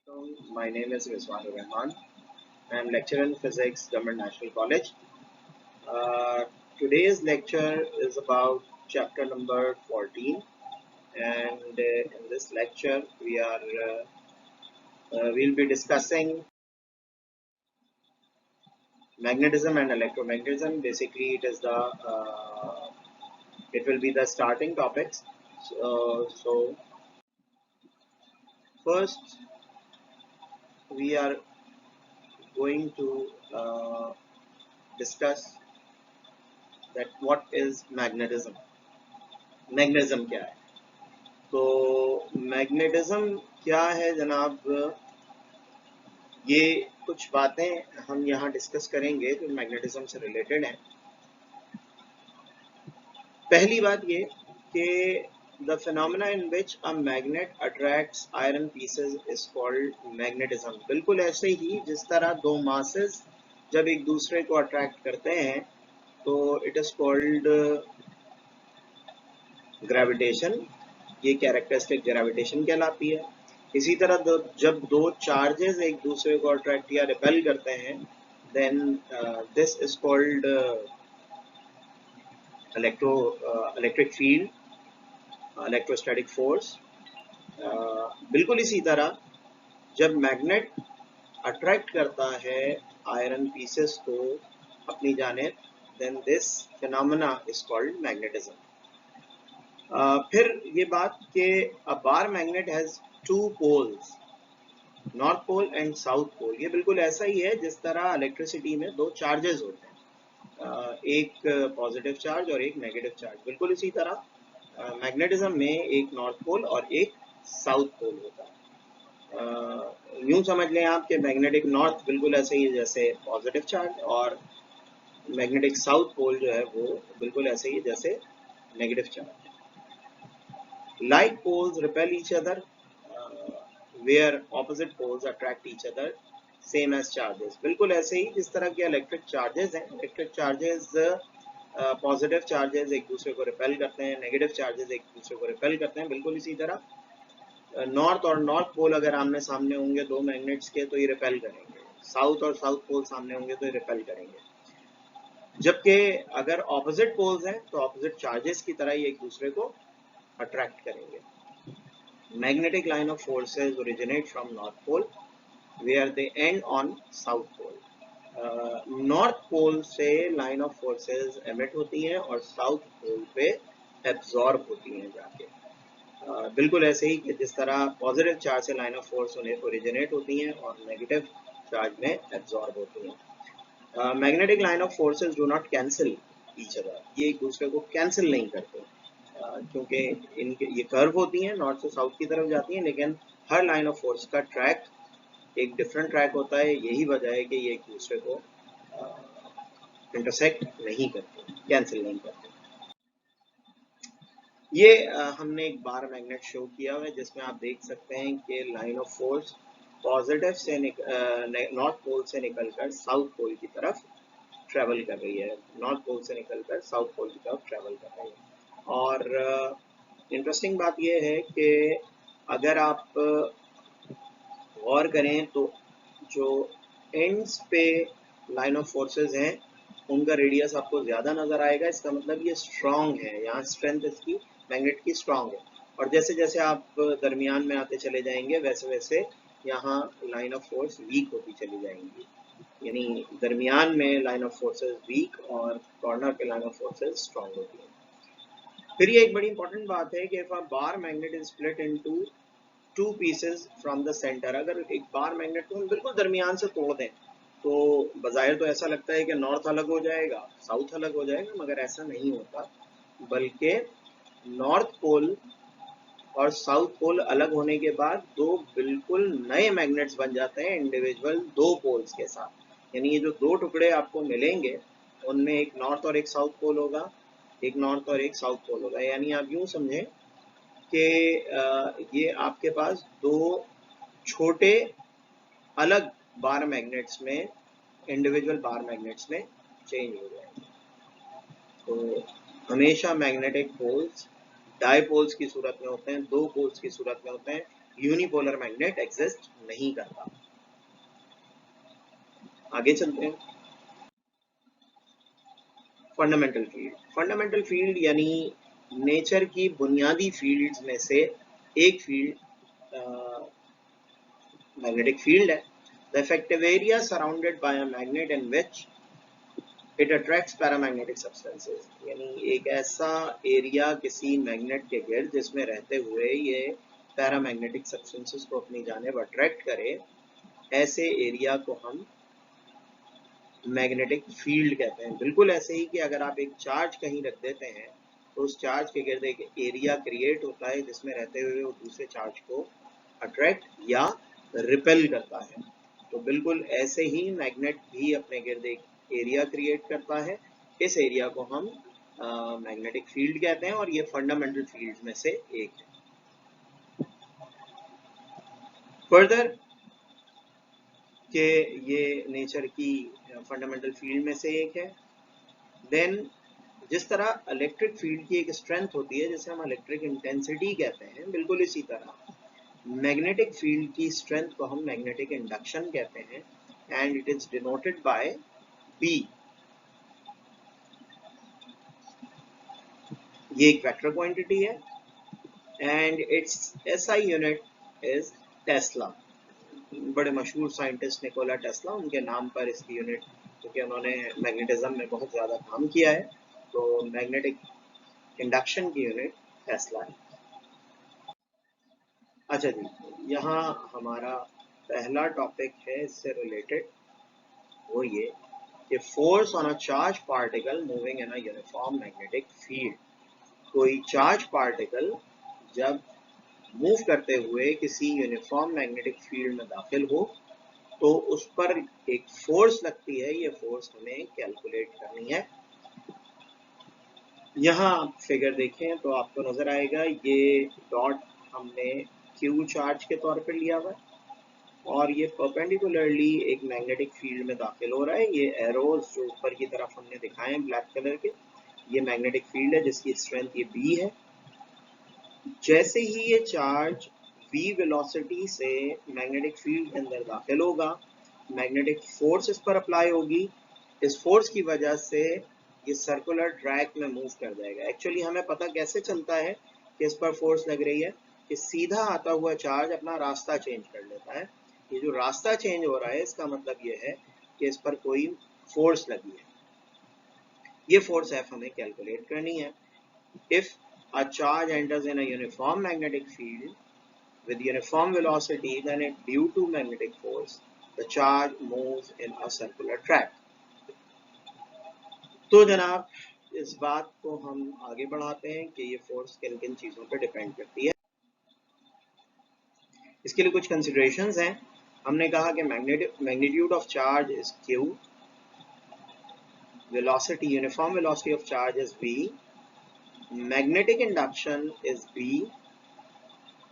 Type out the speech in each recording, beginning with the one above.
My name is Rizwan Rahman. I am lecturer in physics, Government National College. Uh, Today's lecture is about chapter number 14, and in this lecture we'll be discussing magnetism and electromagnetism. Basically, it will be the starting topics. So first we are going to discuss that what is magnetism. Magnetism क्या है? तो magnetism क्या है जनाब, ये कुछ बातें हम यहाँ डिस्कस करेंगे जो मैग्नेटिज्म से रिलेटेड हैं। पहली बात ये कि the phenomena in which a magnet attracts iron pieces is called magnetism. बिल्कुल ऐसे ही जिस तरह दो मासेस जब एक दूसरे को अट्रैक्ट करते हैं तो इट इज कॉल्ड ग्रेविटेशन। ये कैरेक्टरिस्टिक ग्रेविटेशन कहलाती है। इसी तरह जब दो चार्जेस एक दूसरे को अट्रैक्ट या रिपेल करते हैं then this is called electric field, electrostatic force. बिल्कुल इसी तरह जब मैग्नेट अट्रैक्ट करता है आयरन पीसेस को अपनी जानिब then this phenomena is called magnetism. फिर ये बात कि a bar magnet has two poles, north pole and south pole. ये बिल्कुल ऐसा ही है जिस तरह इलेक्ट्रिसिटी में दो चार्जेस होते हैं, एक पॉजिटिव चार्ज और एक नेगेटिव चार्ज। बिल्कुल इसी तरह मैग्नेटिज्म में एक नॉर्थ पोल और एक साउथ पोल होता है। यूं समझ लें आप कि मैग्नेटिक नॉर्थ बिल्कुल ऐसे ही जैसे पॉजिटिव चार्ज और मैग्नेटिक साउथ पोल जो है वो बिल्कुल ऐसे ही जैसे negative charge. Like poles repel each other, where opposite poles attract each other, same as charges। बिल्कुल ऐसे ही जिस तरह के इलेक्ट्रिक चार्जेस हैं, इलेक्ट्रिक चार्जेस पॉजिटिव चार्जेस एक दूसरे को रिपेल करते हैं, नेगेटिव चार्जेस एक दूसरे को रिपेल करते हैं। बिल्कुल इसी तरह नॉर्थ और नॉर्थ पोल अगर आमने सामने होंगे दो मैग्नेट्स के तो ये रिपेल करेंगे, साउथ और साउथ पोल सामने होंगे तो ये रिपेल करेंगे। जबकि अगर ऑपोजिट पोल्स हैं तो ऑपोजिट चार्जेस की तरह ही एक दूसरे को अट्रैक्ट करेंगे। Magnetic line of forces originate from North Pole where they end on South Pole। North pole से लाइन ऑफ फोर्सेस एमिट होती हैं और साउथ पोल पे एब्जॉर्ब होती हैं जाके। बिल्कुल ऐसे ही कि जिस तरह पॉजिटिव चार्ज से लाइन ऑफ फोर्स उन्हें ओरिजिनेट होती हैं और नेगेटिव चार्ज में एब्जॉर्ब होती हैं। Magnetic line of forces do not cancel each other. ये एक दूसरे को कैंसिल नहीं करते क्योंकि इनके ये कर्व होती हैं, नॉर्थ से साउथ की तरफ जाती हैं, लेकिन हर लाइन ऑफ फोर्स का ट्रैक एक डिफरेंट ट्रैक होता है। यही वजह है कि ये एक दूसरे को इंटरसेक्ट नहीं करते, कैंसिल नहीं करते। ये हमने एक बार मैग्नेट शो किया हुआ है जिसमें आप देख सकते हैं कि लाइन ऑफ फोर्स पॉजिटिव से नॉर्थ पोल से निकलकर साउथ पोल की तरफ ट्रेवल कर रही है, नॉर्थ पोल से निकलकर साउथ पोल की तरफ ट्रेवल कर रही है। और इंटरेस्टिंग बात यह है कि अगर आप गौर करें तो जो एंड्स पे लाइन ऑफ फोर्सेस हैं उनका रेडियस आपको ज़्यादा नज़र आएगा। इसका मतलब ये स्ट्रॉन्ग है, यहाँ स्ट्रेंथ इसकी मैग्नेट की स्ट्रॉन्ग है। और जैसे जैसे आप दरमियान में आते चले जाएंगे वैसे वैसे यहाँ लाइन ऑफ फोर्स वीक होती चली जाएंगी, यानी दरमियान में लाइन ऑफ फोर्सेस वीक और कॉर्नर पे लाइन ऑफ फोर्सेस स्ट्रॉन्ग होती है। फिर ये एक बड़ी इंपॉर्टेंट बात है कि if a bar magnet is split into two pieces from the centre. अगर एक बार मैग्नेट को हम बिल्कुल दरमियान से तोड़ दें तो बज़ाहिर तो ऐसा लगता है कि नॉर्थ अलग हो जाएगा, साउथ अलग हो जाएगा, मगर ऐसा नहीं होता। बल्कि नॉर्थ पोल और साउथ पोल अलग होने के बाद दो बिल्कुल नए मैग्नेट्स बन जाते हैं इंडिविजुअल दो पोल्स के साथ। यानी ये जो दो टुकड़े आपको मिलेंगे उनमें एक नॉर्थ और एक साउथ पोल होगा, एक नॉर्थ और एक साउथ पोल होगा। यानी आप यूं समझें कि ये आपके पास दो छोटे अलग बार मैग्नेट्स में, इंडिविजुअल बार मैग्नेट्स में चेंज हो जाएंगे। तो हमेशा मैग्नेटिक पोल्स डाईपोल्स की सूरत में होते हैं, दो पोल्स की सूरत में होते हैं। यूनिपोलर मैग्नेट एग्जिस्ट नहीं करता। आगे चलते हैं। फंडामेंटल फील्ड यानी नेचर की बुनियादी फील्ड्स में से एक फील्ड मैग्नेटिक फील्ड है। The effective area surrounded by a magnet in which it attracts paramagnetic substances, यानी एक ऐसा एरिया किसी मैग्नेट के गिर्द जिसमें रहते हुए ये पैरामैग्नेटिक सब्सटेंसेस को अपनी जानिब अट्रैक्ट करे, ऐसे एरिया को हम मैग्नेटिक फील्ड कहते हैं। बिल्कुल ऐसे ही कि अगर आप एक चार्ज कहीं रख देते हैं तो उस चार्ज के गिर्द एक एरिया क्रिएट होता है जिसमें रहते हुए वो दूसरे चार्ज को अट्रैक्ट या रिपेल करता है। तो बिल्कुल ऐसे ही मैग्नेट भी अपने गिर्द एक एरिया क्रिएट करता है। इस एरिया को हम मैग्नेटिक फील्ड कहते हैं और ये फंडामेंटल फील्ड में से एक है। फर्दर कि ये नेचर की फंडामेंटल फील्ड में से एक है। देन जिस तरह इलेक्ट्रिक फील्ड की एक स्ट्रेंथ होती है जिसे हम इलेक्ट्रिक इंटेंसिटी कहते हैं, बिल्कुल इसी तरह मैग्नेटिक फील्ड की स्ट्रेंथ को हम मैग्नेटिक इंडक्शन कहते हैं and it is denoted by B। ये एक वेक्टर क्वांटिटी है and it's SI unit is Tesla. बड़े मशहूर साइंटिस्ट निकोला टेस्ला, उनके नाम पर इसकी यूनिट, क्योंकि उन्होंने मैग्नेटिज्म में बहुत ज़्यादा काम किया है, तो मैग्नेटिक इंडक्शन की यूनिट टेस्ला है। अच्छा जी, यहाँ हमारा पहला टॉपिक है इससे रिलेटेड, वो ये कि force on a charge particle moving in a uniform magnetic field. कोई चार्ज पार्टिकल जब मूव करते हुए किसी यूनिफॉर्म मैग्नेटिक फील्ड में दाखिल हो तो उस पर एक फोर्स लगती है। ये फोर्स हमें कैलकुलेट करनी है। यहाँ आप फिगर देखें तो आपको नजर आएगा ये डॉट हमने क्यू चार्ज के तौर पर लिया हुआ है और ये परपेंडिकुलरली एक मैग्नेटिक फील्ड में दाखिल हो रहा है। ये एरोज जो ऊपर की तरफ हमने दिखाए हैं ब्लैक कलर के, ये मैग्नेटिक फील्ड है जिसकी स्ट्रेंथ ये B है। जैसे ही ये चार्ज V वेलोसिटी से मैग्नेटिक फील्ड के अंदर दाखिल होगा, मैग्नेटिक फोर्स इस पर अप्लाई होगी। इस फोर्स की वजह से ये सर्कुलर ट्रैक में मूव कर जाएगा। एक्चुअली हमें पता कैसे चलता है कि इस पर फोर्स लग रही है कि सीधा आता हुआ चार्ज अपना रास्ता चेंज कर लेता है। ये जो रास्ता चेंज हो रहा है इसका मतलब ये है कि इस पर कोई फोर्स लगी है। ये फोर्स F हमें कैलकुलेट करनी है। If a charge enters in a uniform magnetic field with uniform velocity, then it due to magnetic force the charge moves in a circular track। तो जनाब इस बात को हम आगे बढ़ाते हैं कि ये फोर्स किन किन चीजों पर डिपेंड करती है। इसके लिए कुछ कंसिडरेशंस हैं। हमने कहा कि magnitude of charge is Q, velocity, uniform velocity of charge is V, magnetic induction is B,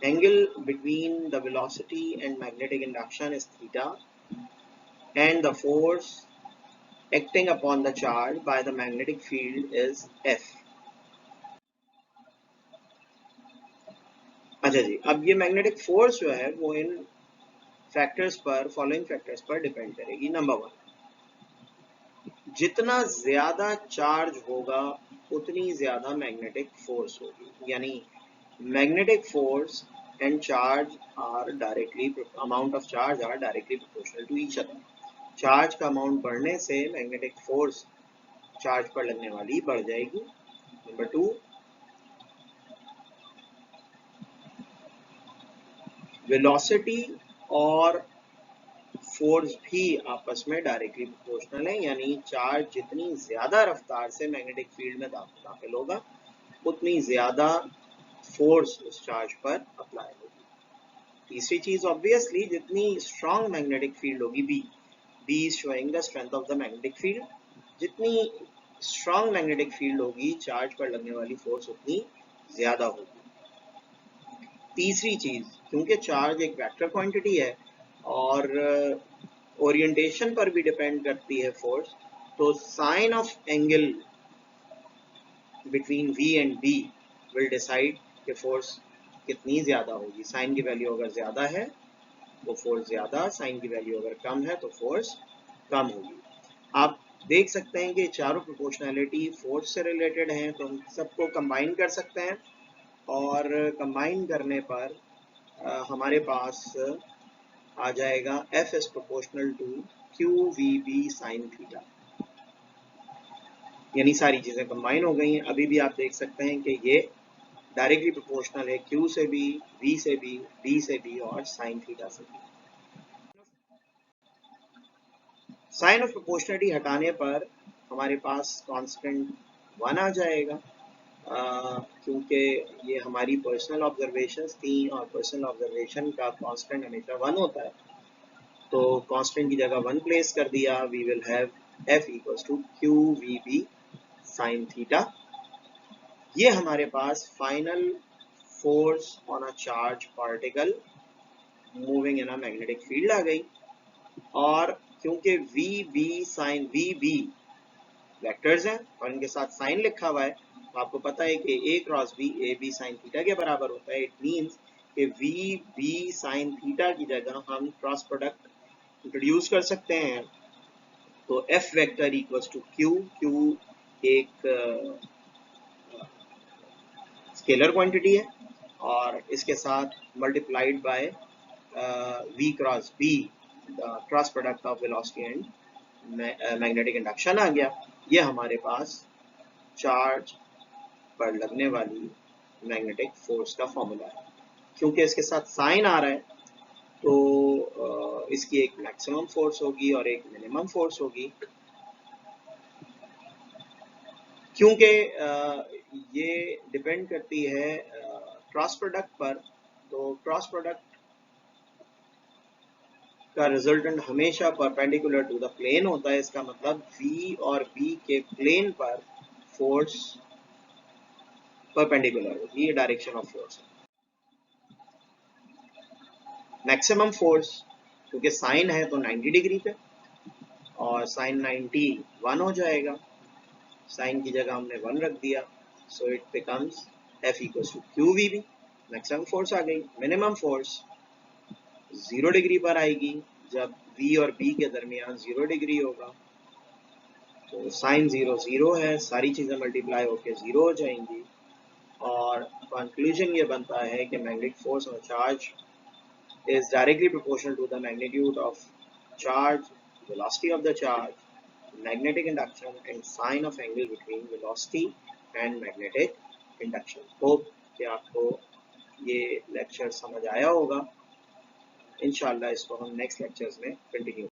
angle between the velocity and magnetic induction is theta, and the force acting upon the charge by the magnetic field is F। अच्छा जी, अब ये magnetic force जो है वो इन factors पर, following factors पर depend करेगी। Number 1, जितना ज्यादा चार्ज होगा उतनी ज्यादा मैग्नेटिक फोर्स होगी, यानी magnetic force and charge are directly, amount of charge are directly proportional to each other। Charge का अमाउंट बढ़ने से मैग्नेटिक फोर्स चार्ज पर लगने वाली बढ़ जाएगी। नंबर 2, वेलोसिटी और फोर्स भी आपस में डायरेक्टली प्रोपोर्शनल है, यानी चार्ज जितनी ज्यादा रफ्तार से मैग्नेटिक फील्ड में दाखिल होगा उतनी ज्यादा फोर्स उस चार्ज पर अप्लाई होगी। तीसरी चीज, ऑब्वियसली जितनी स्ट्रॉन्ग मैग्नेटिक फील्ड होगी B is showing the strength of the magnetic field, जितनी स्ट्रॉन्ग मैग्नेटिक फील्ड होगी चार्ज पर लगने वाली फोर्स उतनी ज्यादा होगी। तीसरी चीज, क्योंकि चार्ज एक वेक्टर क्वांटिटी है और ओरिएंटेशन पर भी डिपेंड करती है फोर्स, तो sine of angle between V and B will decide कि फोर्स कितनी ज़्यादा होगी। साइन की वैल्यू अगर ज़्यादा है तो फोर्स ज़्यादा, साइन की वैल्यू अगर कम है तो फोर्स कम होगी। आप देख सकते हैं कि चारों प्रोपोर्शनैलिटी फोर्स से रिलेटेड हैं, तो हम सबको कंबाइन कर सकते हैं और कंबाइन करने पर हमारे पास आ जाएगा F is proportional to Q we B sine theta. यानी सारी चीज़ें कंबाइन हो गई हैं। अभी भी आप देख सकते हैं कि ये डायरेक्टली प्रोपोर्शनल है Q से भी, V से भी, D से भी और साइन थीटा से भी। साइन ऑफ प्रोपोर्शनलिटी हटाने पर हमारे पास कांस्टेंट 1 आ जाएगा, क्योंकि ये हमारी पर्सनल ऑब्जर्वेशंस थी और पर्सनल ऑब्जर्वेशन का कांस्टेंट हमेशा 1 होता है। तो कांस्टेंट की जगह 1 प्लेस कर दिया। We will have F equals to Q we B sine theta. ये हमारे पास final force on a charge particle moving in a magnetic field आ गई। और क्योंकि v B sine v B vectors हैं और इनके साथ साइन लिखा हुआ है, तो आपको पता है कि A cross B A B sine theta के बराबर होता है। इट मीन्स कि वी बी साइन थीटा की जगह हम क्रॉस प्रोडक्ट इंट्रोड्यूस कर सकते हैं। तो F vector equals to q, q एक स्केलर क्वांटिटी है और इसके साथ multiplied by v cross B, the cross product of velocity and magnetic induction आ गया। ये हमारे पास चार्ज पर लगने वाली मैग्नेटिक फोर्स का फॉर्मूला है। क्योंकि इसके साथ साइन आ रहा है तो इसकी एक मैक्सिमम फोर्स होगी और एक मिनिमम फोर्स होगी। क्योंकि ये डिपेंड करती है क्रॉस प्रोडक्ट पर, तो क्रॉस प्रोडक्ट का रिजल्टेंट हमेशा परपेंडिकुलर टू द प्लेन होता है। इसका मतलब V और B के प्लेन पर फोर्स परपेंडिकुलर होगी, ये डायरेक्शन ऑफ फोर्स है। मैक्सिमम फोर्स क्योंकि साइन है तो 90 डिग्री पे और साइन 90 1 हो जाएगा। साइन की जगह हमने 1 रख दिया, so it becomes F equals to Q we B. Maximum force आ गई। मिनिमम फोर्स 0 डिग्री पर आएगी जब V और B के दरमियान 0 डिग्री होगा। तो साइन 0 0 है, सारी चीज़ें मल्टीप्लाई होकर 0 हो जाएंगी और कंक्लूजन ये बनता है कि magnetic force on charge is directly proportional to the magnitude of charge, velocity of the charge, magnetic induction and sign of angle between velocity and magnetic induction. Hope कि आपको ये लेक्चर समझ आया होगा। इंशाल्लाह इसको हम नेक्स्ट लेक्चर्स में कंटिन्यू